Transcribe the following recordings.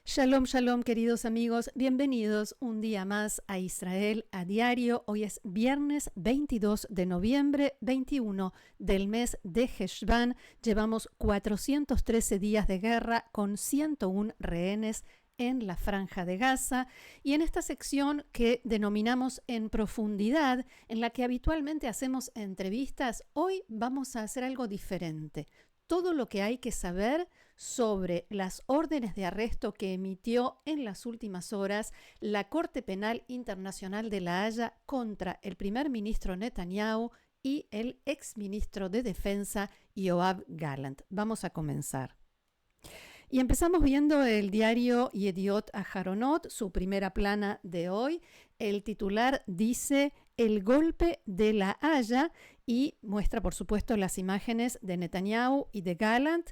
Shalom, shalom, queridos amigos. Bienvenidos un día más a Israel a Diario. Hoy es viernes 22 de noviembre, 21 del mes de Heshvan. Llevamos 413 días de guerra con 101 rehenes en la Franja de Gaza, y en esta sección que denominamos En Profundidad, en la que habitualmente hacemos entrevistas, hoy vamos a hacer algo diferente. Todo lo que hay que saber sobre las órdenes de arresto que emitió en las últimas horas la Corte Penal Internacional de La Haya contra el primer ministro Netanyahu y el exministro de Defensa Yoav Gallant. Vamos a comenzar. Y empezamos viendo el diario Yediot Aharonot, su primera plana de hoy. El titular dice El golpe de La Haya y muestra, por supuesto, las imágenes de Netanyahu y de Gallant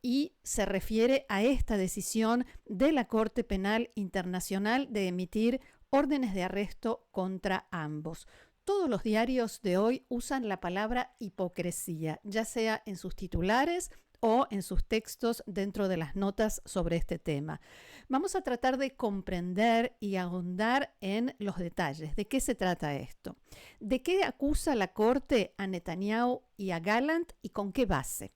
y se refiere a esta decisión de la Corte Penal Internacional de emitir órdenes de arresto contra ambos. Todos los diarios de hoy usan la palabra hipocresía, ya sea en sus titulares o en sus textos dentro de las notas sobre este tema. Vamos a tratar de comprender y ahondar en los detalles. ¿De qué se trata esto? ¿De qué acusa la Corte a Netanyahu y a Gallant y con qué base?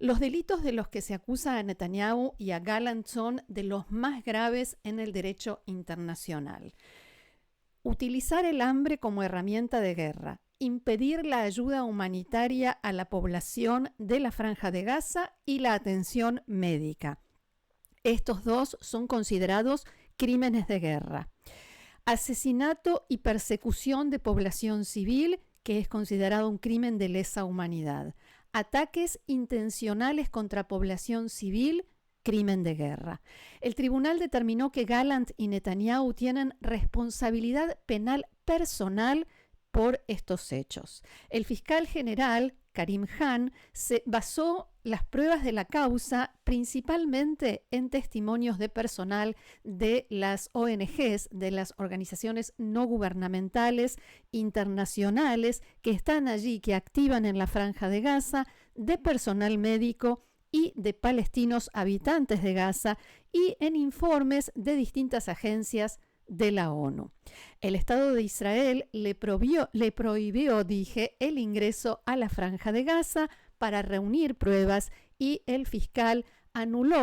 Los delitos de los que se acusa a Netanyahu y a Gallant son de los más graves en el derecho internacional. Utilizar el hambre como herramienta de guerra, impedir la ayuda humanitaria a la población de la Franja de Gaza y la atención médica. Estos dos son considerados crímenes de guerra. Asesinato y persecución de población civil, que es considerado un crimen de lesa humanidad. Ataques intencionales contra población civil, crimen de guerra. El tribunal determinó que Gallant y Netanyahu tienen responsabilidad penal personal por estos hechos. El fiscal general, Karim Khan, se basó las pruebas de la causa principalmente en testimonios de personal de las ONGs, de las organizaciones no gubernamentales internacionales que están allí, que activan en la Franja de Gaza, de personal médico y de palestinos habitantes de Gaza, y en informes de distintas agencias de la ONU. El Estado de Israel le prohibió, el ingreso a la Franja de Gaza para reunir pruebas, y el fiscal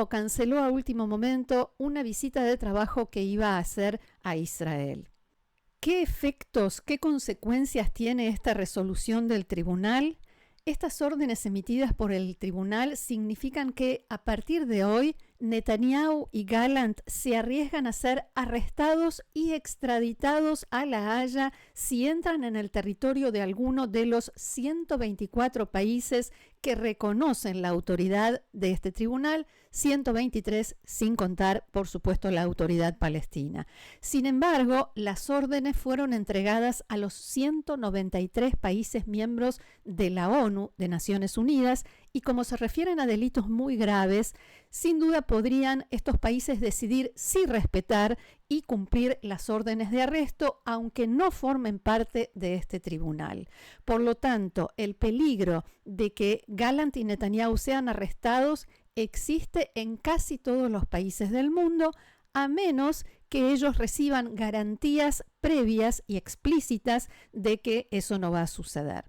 canceló a último momento una visita de trabajo que iba a hacer a Israel. ¿Qué efectos, qué consecuencias tiene esta resolución del tribunal? Estas órdenes emitidas por el tribunal significan que a partir de hoy Netanyahu y Gallant se arriesgan a ser arrestados y extraditados a La Haya si entran en el territorio de alguno de los 124 países que reconocen la autoridad de este tribunal, 123 sin contar, por supuesto, la autoridad palestina. Sin embargo, las órdenes fueron entregadas a los 193 países miembros de la ONU, de Naciones Unidas, y como se refieren a delitos muy graves, sin duda podrían estos países decidir si respetar y cumplir las órdenes de arresto, aunque no formen parte de este tribunal. Por lo tanto, el peligro de que Gallant y Netanyahu sean arrestados existe en casi todos los países del mundo, a menos que ellos reciban garantías previas y explícitas de que eso no va a suceder.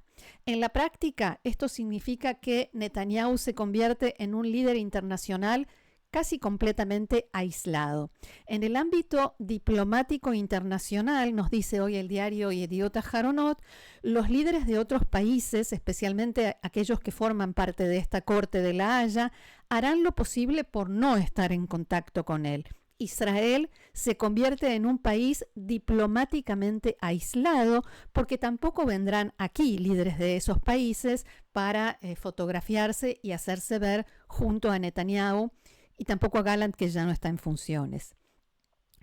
En la práctica, esto significa que Netanyahu se convierte en un líder internacional casi completamente aislado. En el ámbito diplomático internacional, nos dice hoy el diario Yediot Aharonot, los líderes de otros países, especialmente aquellos que forman parte de esta Corte de La Haya, harán lo posible por no estar en contacto con él. Israel se convierte en un país diplomáticamente aislado porque tampoco vendrán aquí líderes de esos países para fotografiarse y hacerse ver junto a Netanyahu, y tampoco a Gallant, que ya no está en funciones.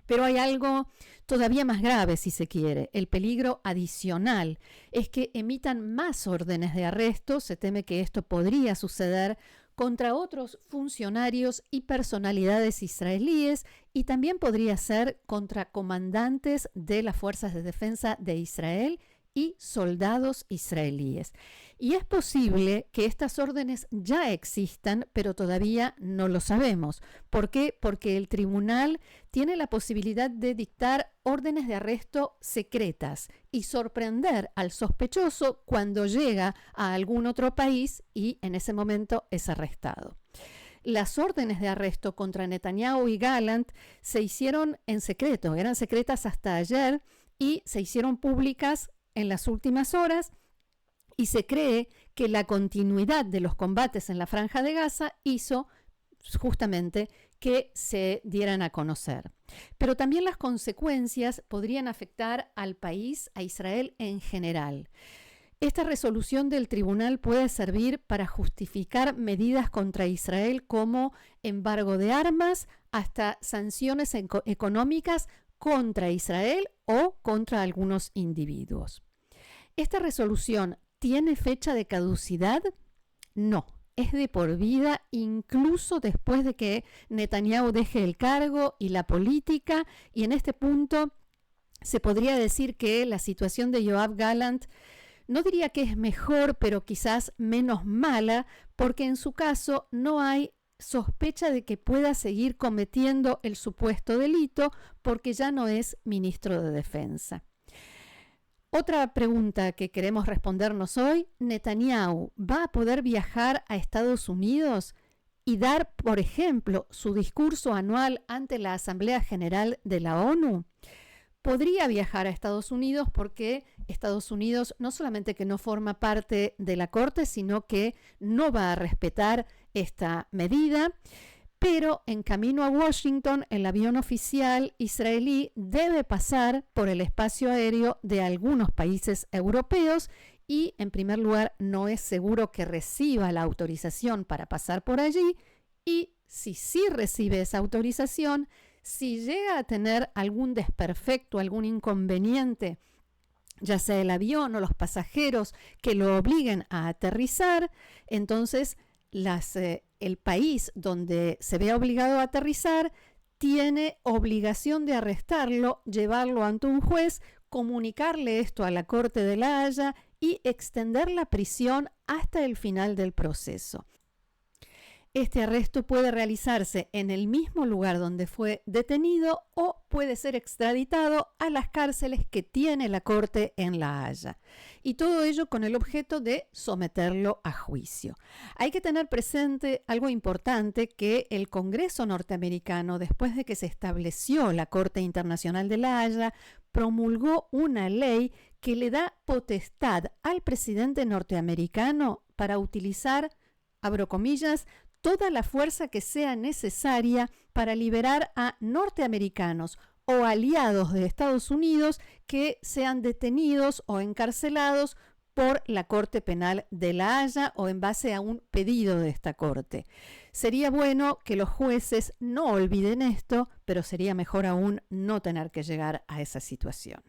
Pero hay algo todavía más grave, si se quiere. El peligro adicional es que emitan más órdenes de arresto. Se teme que esto podría suceder contra otros funcionarios y personalidades israelíes, y también podría ser contra comandantes de las fuerzas de defensa de Israel y soldados israelíes. Y es posible que estas órdenes ya existan, pero todavía no lo sabemos. ¿Por qué? Porque el tribunal tiene la posibilidad de dictar órdenes de arresto secretas y sorprender al sospechoso cuando llega a algún otro país y en ese momento es arrestado. Las órdenes de arresto contra Netanyahu y Gallant se hicieron en secreto, eran secretas hasta ayer y se hicieron públicas en las últimas horas, y se cree que la continuidad de los combates en la Franja de Gaza hizo justamente que se dieran a conocer. Pero también las consecuencias podrían afectar al país, a Israel en general. Esta resolución del tribunal puede servir para justificar medidas contra Israel como embargo de armas hasta sanciones económicas contra Israel o contra algunos individuos. ¿Esta resolución tiene fecha de caducidad? No, es de por vida, incluso después de que Netanyahu deje el cargo y la política, y en este punto se podría decir que la situación de Yoav Gallant no diría que es mejor, pero quizás menos mala, porque en su caso no hay sospecha de que pueda seguir cometiendo el supuesto delito porque ya no es ministro de Defensa. Otra pregunta que queremos respondernos hoy: ¿Netanyahu va a poder viajar a Estados Unidos y dar, por ejemplo, su discurso anual ante la Asamblea General de la ONU? Podría viajar a Estados Unidos porque Estados Unidos no solamente que no forma parte de la Corte, sino que no va a respetar esta medida, pero en camino a Washington, el avión oficial israelí debe pasar por el espacio aéreo de algunos países europeos y, en primer lugar, no es seguro que reciba la autorización para pasar por allí, y si sí recibe esa autorización, si llega a tener algún desperfecto, algún inconveniente, ya sea el avión o los pasajeros que lo obliguen a aterrizar, entonces el país donde se vea obligado a aterrizar tiene obligación de arrestarlo, llevarlo ante un juez, comunicarle esto a la Corte de La Haya y extender la prisión hasta el final del proceso. Este arresto puede realizarse en el mismo lugar donde fue detenido o puede ser extraditado a las cárceles que tiene la Corte en La Haya. Y todo ello con el objeto de someterlo a juicio. Hay que tener presente algo importante, que el Congreso norteamericano, después de que se estableció la Corte Internacional de La Haya, promulgó una ley que le da potestad al presidente norteamericano para utilizar, abro comillas, toda la fuerza que sea necesaria para liberar a norteamericanos o aliados de Estados Unidos que sean detenidos o encarcelados por la Corte Penal de La Haya o en base a un pedido de esta Corte. Sería bueno que los jueces no olviden esto, pero sería mejor aún no tener que llegar a esa situación.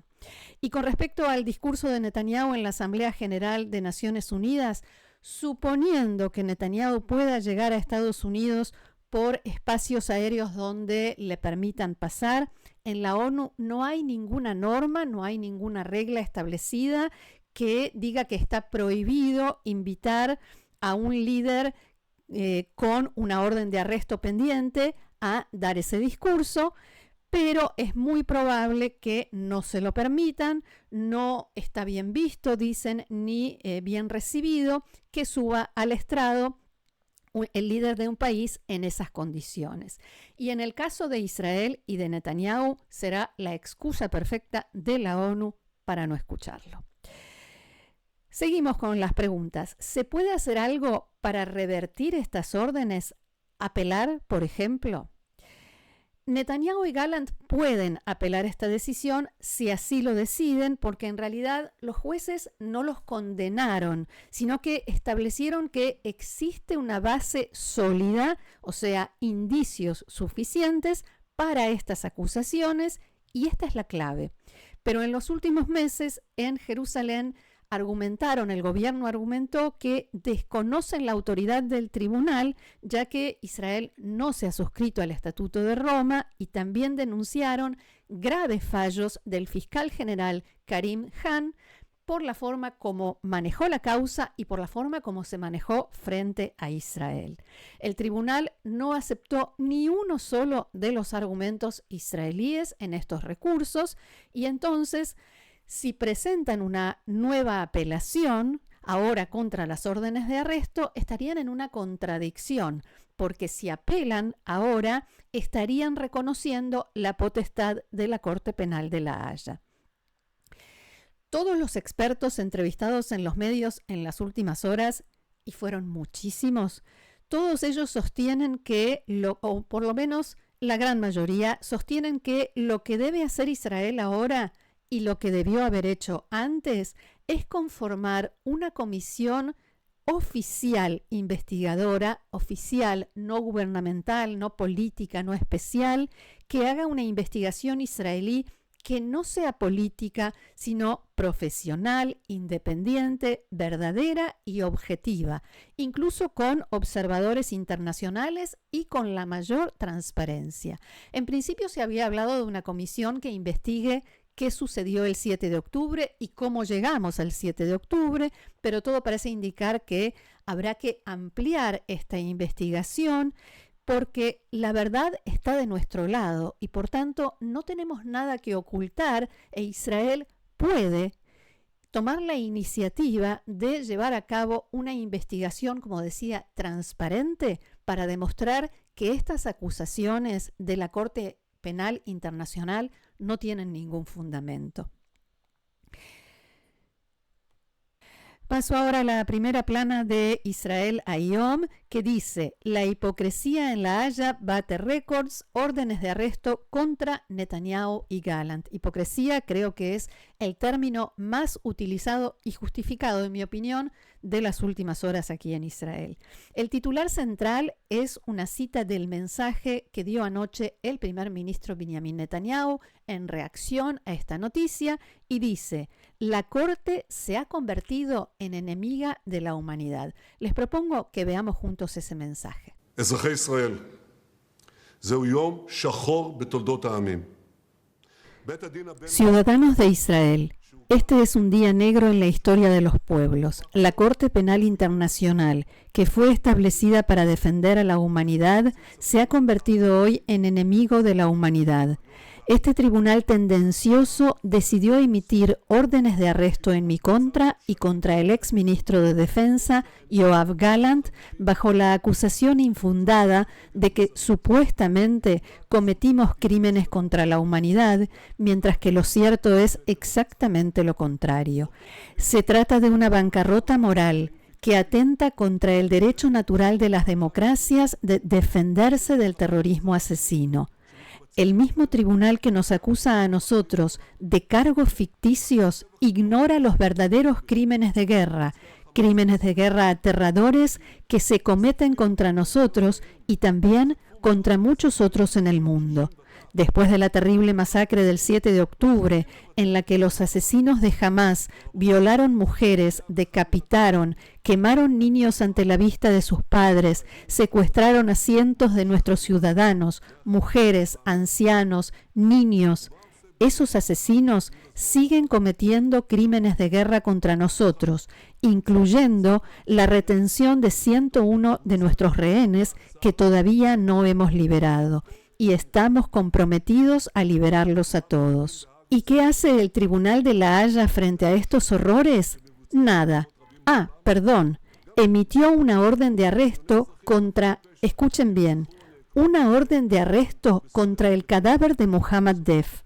Y con respecto al discurso de Netanyahu en la Asamblea General de Naciones Unidas, suponiendo que Netanyahu pueda llegar a Estados Unidos por espacios aéreos donde le permitan pasar, en la ONU no hay ninguna norma, no hay ninguna regla establecida que diga que está prohibido invitar a un líder con una orden de arresto pendiente a dar ese discurso, pero es muy probable que no se lo permitan, no está bien visto, dicen, ni bien recibido que suba al estrado el líder de un país en esas condiciones. Y en el caso de Israel y de Netanyahu, será la excusa perfecta de la ONU para no escucharlo. Seguimos con las preguntas. ¿Se puede hacer algo para revertir estas órdenes? ¿Apelar, por ejemplo? Netanyahu y Gallant pueden apelar esta decisión si así lo deciden, porque en realidad los jueces no los condenaron, sino que establecieron que existe una base sólida, o sea, indicios suficientes para estas acusaciones, y esta es la clave. Pero en los últimos meses en Jerusalén el gobierno argumentó que desconocen la autoridad del tribunal, ya que Israel no se ha suscrito al Estatuto de Roma, y también denunciaron graves fallos del fiscal general Karim Khan por la forma como manejó la causa y por la forma como se manejó frente a Israel. El tribunal no aceptó ni uno solo de los argumentos israelíes en estos recursos y entonces, si presentan una nueva apelación, ahora contra las órdenes de arresto, estarían en una contradicción, porque si apelan ahora, estarían reconociendo la potestad de la Corte Penal de La Haya. Todos los expertos entrevistados en los medios en las últimas horas, y fueron muchísimos, todos ellos sostienen que, o por lo menos la gran mayoría, sostienen que lo que debe hacer Israel ahora y lo que debió haber hecho antes es conformar una comisión oficial investigadora, oficial, no gubernamental, no política, no especial, que haga una investigación israelí que no sea política, sino profesional, independiente, verdadera y objetiva, incluso con observadores internacionales y con la mayor transparencia. En principio se había hablado de una comisión que investigue qué sucedió el 7 de octubre y cómo llegamos al 7 de octubre, pero todo parece indicar que habrá que ampliar esta investigación porque la verdad está de nuestro lado y por tanto no tenemos nada que ocultar e Israel puede tomar la iniciativa de llevar a cabo una investigación, como decía, transparente para demostrar que estas acusaciones de la Corte Penal Internacional no tienen ningún fundamento. Paso ahora a la primera plana de Israel Hayom, que dice: la hipocresía en La Haya bate récords, órdenes de arresto contra Netanyahu y Gallant. Hipocresía creo que es el término más utilizado y justificado, en mi opinión, de las últimas horas aquí en Israel. El titular central es una cita del mensaje que dio anoche el primer ministro Benjamin Netanyahu en reacción a esta noticia y dice: la Corte se ha convertido en enemiga de la humanidad. Les propongo que veamos juntos ese mensaje. אזרחי ישראל, זהו יום שחור בתולדות העמים. Ciudadanos de Israel, este es un día negro en la historia de los pueblos. La Corte Penal Internacional, que fue establecida para defender a la humanidad, se ha convertido hoy en enemigo de la humanidad. Este tribunal tendencioso decidió emitir órdenes de arresto en mi contra y contra el exministro de Defensa, Yoav Gallant, bajo la acusación infundada de que supuestamente cometimos crímenes contra la humanidad, mientras que lo cierto es exactamente lo contrario. Se trata de una bancarrota moral que atenta contra el derecho natural de las democracias de defenderse del terrorismo asesino. El mismo tribunal que nos acusa a nosotros de cargos ficticios ignora los verdaderos crímenes de guerra aterradores que se cometen contra nosotros y también contra muchos otros en el mundo. Después de la terrible masacre del 7 de octubre, en la que los asesinos de Hamás violaron mujeres, decapitaron, quemaron niños ante la vista de sus padres, secuestraron a cientos de nuestros ciudadanos, mujeres, ancianos, niños, esos asesinos siguen cometiendo crímenes de guerra contra nosotros, incluyendo la retención de 101 de nuestros rehenes que todavía no hemos liberado. Y estamos comprometidos a liberarlos a todos. ¿Y qué hace el Tribunal de La Haya frente a estos horrores? Nada. Emitió una orden de arresto contra, escuchen bien, una orden de arresto contra el cadáver de Mohammad Deif.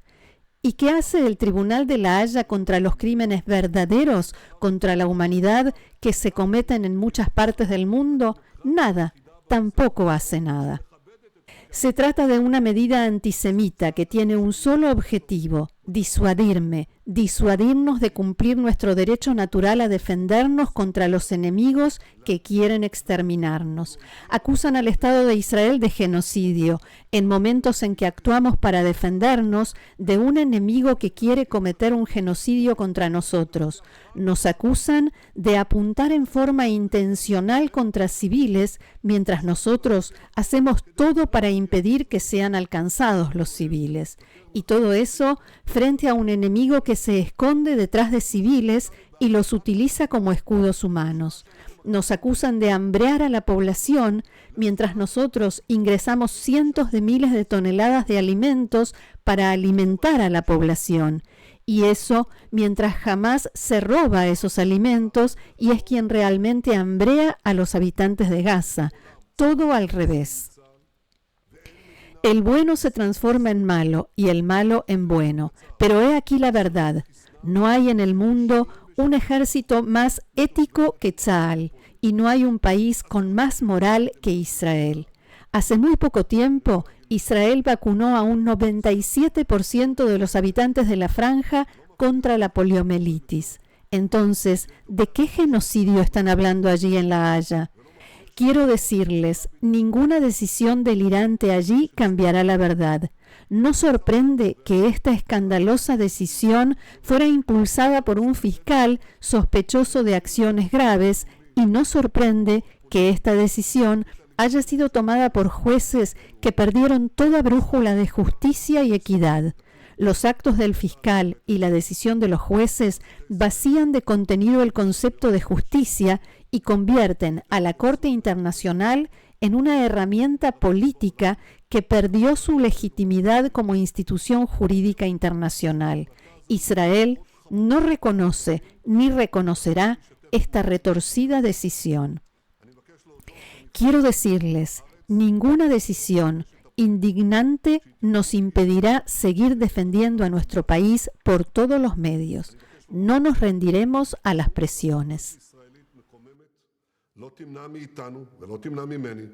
¿Y qué hace el Tribunal de La Haya contra los crímenes verdaderos contra la humanidad que se cometen en muchas partes del mundo? Nada. Tampoco hace nada. Se trata de una medida antisemita que tiene un solo objetivo: disuadirnos de cumplir nuestro derecho natural a defendernos contra los enemigos que quieren exterminarnos. Acusan al Estado de Israel de genocidio, en momentos en que actuamos para defendernos de un enemigo que quiere cometer un genocidio contra nosotros. Nos acusan de apuntar en forma intencional contra civiles, mientras nosotros hacemos todo para impedir que sean alcanzados los civiles. Y todo eso frente a un enemigo que se esconde detrás de civiles y los utiliza como escudos humanos. Nos acusan de hambrear a la población mientras nosotros ingresamos cientos de miles de toneladas de alimentos para alimentar a la población. Y eso mientras Hamás se roba esos alimentos y es quien realmente hambrea a los habitantes de Gaza. Todo al revés. El bueno se transforma en malo y el malo en bueno. Pero he aquí la verdad. No hay en el mundo un ejército más ético que Tzahal y no hay un país con más moral que Israel. Hace muy poco tiempo, Israel vacunó a un 97% de los habitantes de la franja contra la poliomielitis. Entonces, ¿de qué genocidio están hablando allí en La Haya? Quiero decirles, ninguna decisión delirante allí cambiará la verdad. No sorprende que esta escandalosa decisión fuera impulsada por un fiscal sospechoso de acciones graves y no sorprende que esta decisión haya sido tomada por jueces que perdieron toda brújula de justicia y equidad. Los actos del fiscal y la decisión de los jueces vacían de contenido el concepto de justicia y convierten a la Corte Internacional en una herramienta política que perdió su legitimidad como institución jurídica internacional. Israel no reconoce ni reconocerá esta retorcida decisión. Quiero decirles, ninguna decisión indignante nos impedirá seguir defendiendo a nuestro país por todos los medios. No nos rendiremos a las presiones. לא תמנע מאיתנו ולא תמנע ממני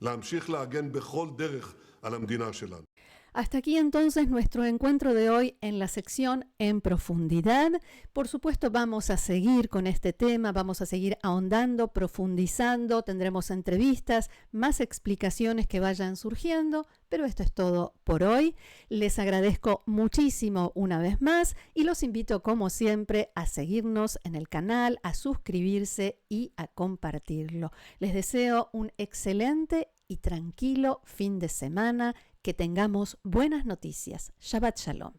להמשיך להגן בכל דרך על המדינה שלנו. Hasta aquí entonces nuestro encuentro de hoy en la sección En Profundidad. Por supuesto vamos a seguir con este tema, vamos a seguir ahondando, profundizando, tendremos entrevistas, más explicaciones que vayan surgiendo, pero esto es todo por hoy. Les agradezco muchísimo una vez más y los invito como siempre a seguirnos en el canal, a suscribirse y a compartirlo. Les deseo un excelente y tranquilo fin de semana. Que tengamos buenas noticias. Shabbat Shalom.